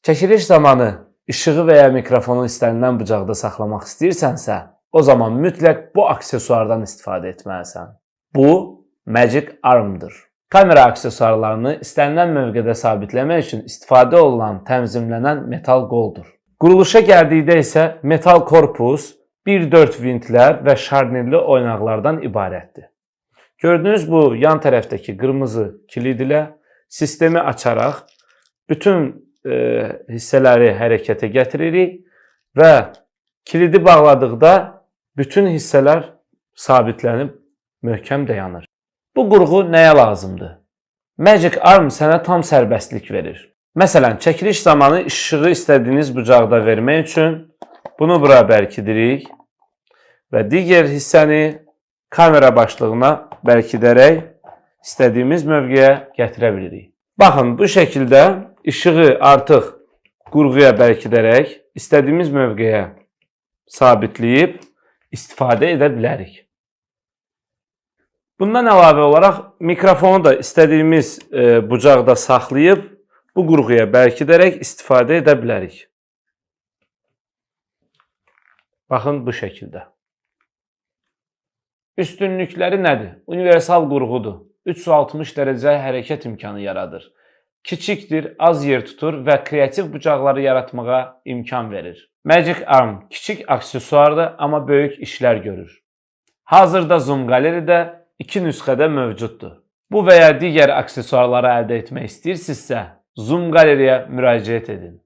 Çəkiliş zamanı işığı və ya mikrofonu istənilən bucaqda saxlamaq istəyirsənsə, o zaman mütləq bu aksesuardan istifadə etməlisən. Bu, Magic Arm'dır. Kamera aksesuarlarını istənilən mövqedə sabitləmək üçün istifadə olunan təmzimlənən metal qoldur. Quruluşa gəldikdə isə metal korpus, 1-4 vintlər və şarnirli oynaqlardan ibarətdir. Gördüyünüz bu yan tərəfdəki qırmızı kilid ilə sistemi açaraq bütün hissələri hərəkətə gətiririk və kilidi bağladıqda bütün hissələr sabitlənib möhkəm dayanır. Bu qurğu nəyə lazımdır? Magic Arm sənə tam sərbəstlik verir. Məsələn, çəkiliş zamanı işığı istədiyiniz bucaqda vermək üçün bunu bura bərkidirik və digər hissəni kamera başlığına bərkidərək istədiyimiz mövqeyə gətirə bilirik. Baxın, bu şəkildə işığı artıq qurğuya bərkidərək istədiyimiz mövqeyə sabitləyib istifadə edə bilərik. Bundan əlavə olaraq mikrofonu da istədiyimiz bucaqda saxlayıb bu qurğuya bərkidərək istifadə edə bilərik. Baxın, bu şəkildə. Üstünlükləri nədir? Universal qurğudur. 360 dərəcə hərəkət imkanı yaradır. Kiçikdir, az yer tutur və kreativ bucaqları yaratmağa imkan verir. Magic Arm kiçik aksesuardır, amma böyük işlər görür. Hazırda Zoom Gallery'də 2 nüsxədə mövcuddur. Bu və ya digər aksesuarları əldə etmək istəyirsinizsə, Zoom Gallery'yə müraciət edin.